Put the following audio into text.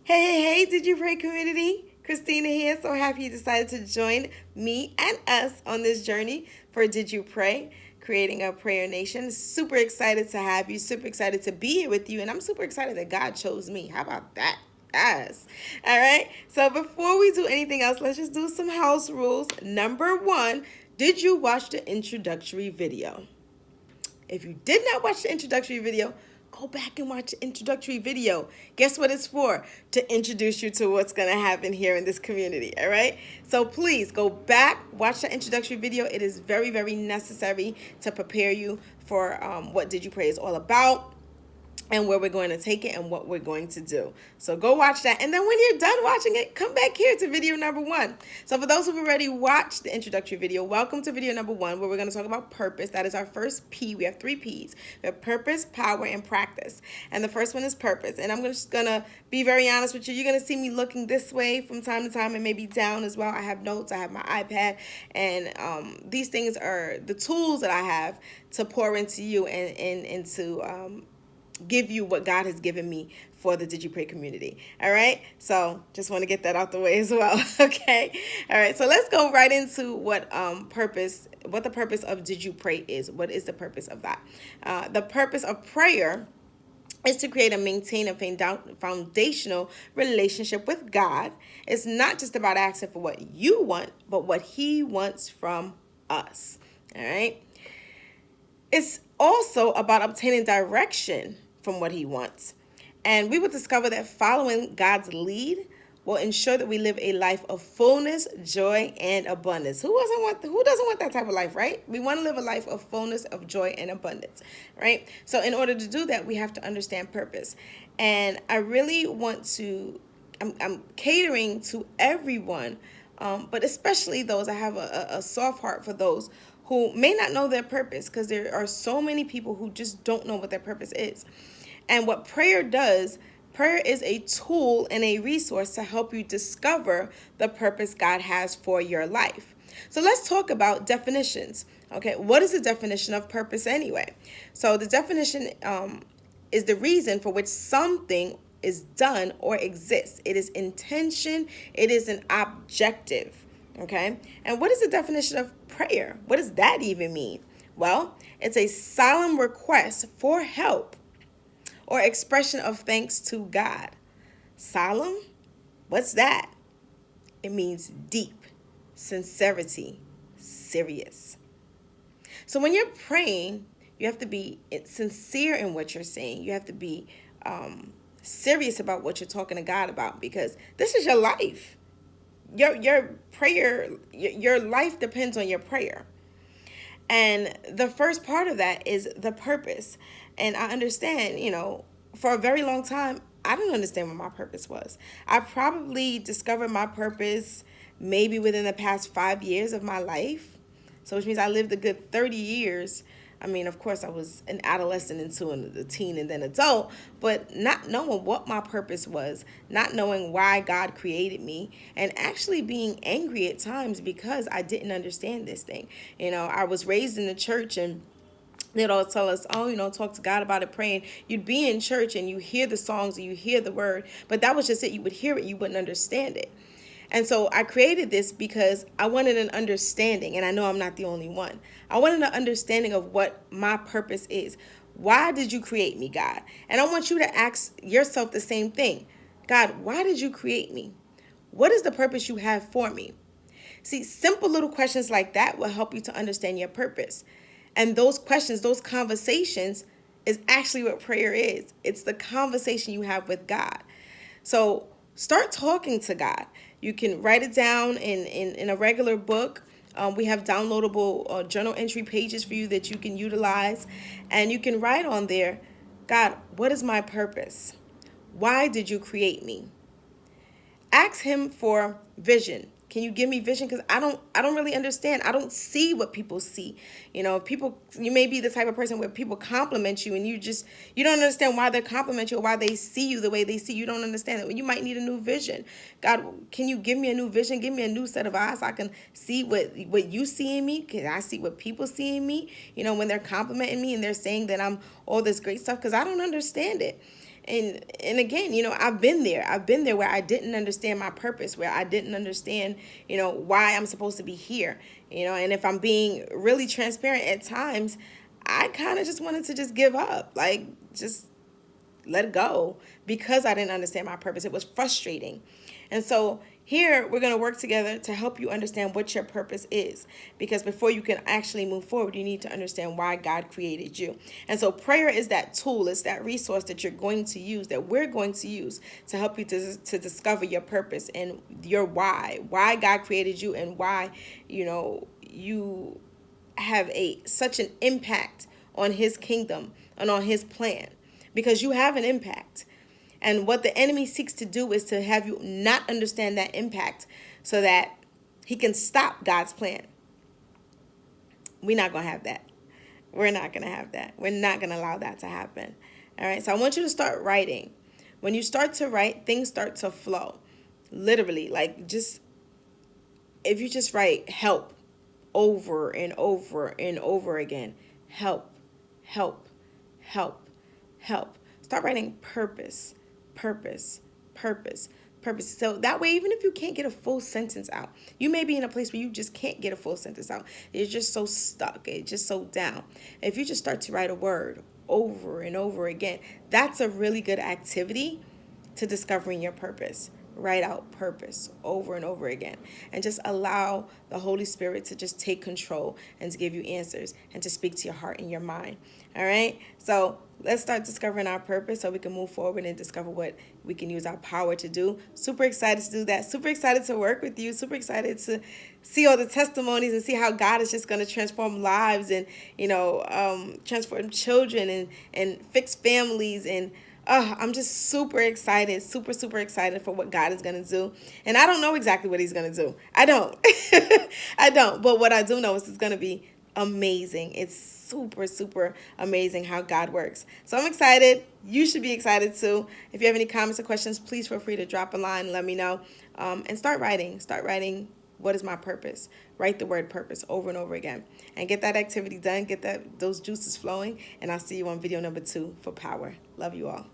Hey, did you pray community? Christina here. So happy you decided to join me and us on this journey for Did You Pray? Creating a prayer nation. Super excited to have you, super excited to be here with you, and I'm super excited that God chose me. How about that? Yes. All right. So before we do anything else, let's just do some house rules. Number one, did you watch the introductory video? If you did not watch the introductory video, go back and watch the introductory video. Guess what it's for? To introduce you to what's going to happen here in this community, all right? So please go back, watch the introductory video. It is very, very necessary to prepare you for what Did You Pray is all about, and where we're going to take it and what we're going to do. So go watch that. And then when you're done watching it, come back here to video number one. So for those who've already watched the introductory video, welcome to video number one, where we're going to talk about purpose. That is our first P. We have three P's. We have purpose, power, and practice. And the first one is purpose. And I'm just going to be very honest with you. You're going to see me looking this way from time to time and maybe down as well. I have notes. I have my iPad. And these things are the tools that I have to pour into you and to give you what God has given me for the Did You Pray community. All right. So just want to get that out the way as well. Okay. All right. So let's go right into what the purpose of Did You Pray is. What is the purpose of that? The purpose of prayer is to create and maintain a foundational relationship with God. It's not just about asking for what you want, but what He wants from us. All right. It's also about obtaining direction from what He wants. And we will discover that following God's lead will ensure that we live a life of fullness, joy, and abundance. Who doesn't want that type of life, right? We want to live a life of fullness, of joy, and abundance, right? So in order to do that, we have to understand purpose. And I really want to, I'm catering to everyone, but especially those, I have a soft heart for those who may not know their purpose, because there are so many people who just don't know what their purpose is. And what prayer does, prayer is a tool and a resource to help you discover the purpose God has for your life. So let's talk about definitions. Okay, what is the definition of purpose anyway? So the definition is the reason for which something is done or exists. It is intention. It is an objective. Okay, and what is the definition of prayer? What does that even mean? Well, it's a solemn request for help or expression of thanks to God. Solemn? What's that? It means deep, sincerity, serious. So when you're praying, you have to be sincere in what you're saying. You have to be serious about what you're talking to God about, because this is your life. Your prayer, your life depends on your prayer. And the first part of that is the purpose. And I understand, for a very long time, I didn't understand what my purpose was. I probably discovered my purpose maybe within the past 5 years of my life. So which means I lived a good 30 years. I mean, of course, I was an adolescent into a teen and then adult, but not knowing what my purpose was, not knowing why God created me, and actually being angry at times because I didn't understand this thing. I was raised in the church, and they'd all tell us, talk to God about it, praying. You'd be in church and you hear the songs and you hear the word, but that was just it. You would hear it, you wouldn't understand it. And so I created this because I wanted an understanding, and I know I'm not the only one. I wanted an understanding of what my purpose is. Why did you create me, God? And I want you to ask yourself the same thing. God, why did you create me? What is the purpose you have for me? See, simple little questions like that will help you to understand your purpose. And those questions, those conversations is actually what prayer is. It's the conversation you have with God. So start talking to God. You can write it down in a regular book. We have downloadable journal entry pages for you that you can utilize. And you can write on there, God, what is my purpose? Why did you create me? Ask Him for vision. Can you give me vision? Because I don't really understand. I don't see what people see. You may be the type of person where people compliment you and you don't understand why they compliment you or why they see you the way they see you. You don't understand that. You might need a new vision. God, can you give me a new vision? Give me a new set of eyes so I can see what you see in me. Can I see what people see in me? When they're complimenting me and they're saying that I'm all this great stuff, because I don't understand it. And again, I've been there. I've been there where I didn't understand my purpose, where I didn't understand, why I'm supposed to be here. And if I'm being really transparent at times, I kind of just wanted to just give up, like just let it go, because I didn't understand my purpose. It was frustrating. And so here we're going to work together to help you understand what your purpose is, because before you can actually move forward, you need to understand why God created you. And so prayer is that tool, it's that resource that you're going to use, that we're going to use to help you to discover your purpose and your why God created you, and why, you have such an impact on his kingdom and on his plan, because you have an impact. And what the enemy seeks to do is to have you not understand that impact so that he can stop God's plan. We're not going to have that. We're not going to have that. We're not going to allow that to happen. All right. So I want you to start writing. When you start to write, things start to flow. Literally, like if you just write help over and over and over again, help, help, help, help. Start writing purpose. Purpose. So that way, even if you can't get a full sentence out, you may be in a place where you just can't get a full sentence out. You're just so stuck. It's just so down. If you just start to write a word over and over again, that's a really good activity to discovering your purpose. Write out purpose over and over again, and just allow the Holy Spirit to just take control and to give you answers and to speak to your heart and your mind. All right. So let's start discovering our purpose so we can move forward and discover what we can use our power to do. Super excited to do that. Super excited to work with you. Super excited to see all the testimonies and see how God is just going to transform lives and, transform children and fix families. And I'm just super excited, super excited for what God is going to do. And I don't know exactly what he's going to do. I don't. I don't. But what I do know is it's going to be amazing. It's super amazing how God works. So I'm excited. You should be excited too. If you have any comments or questions, please feel free to drop a line and let me know. And start writing. What is my purpose? Write the word purpose over and over again. And get that activity done. Get those juices flowing. And I'll see you on video number 2 for power. Love you all.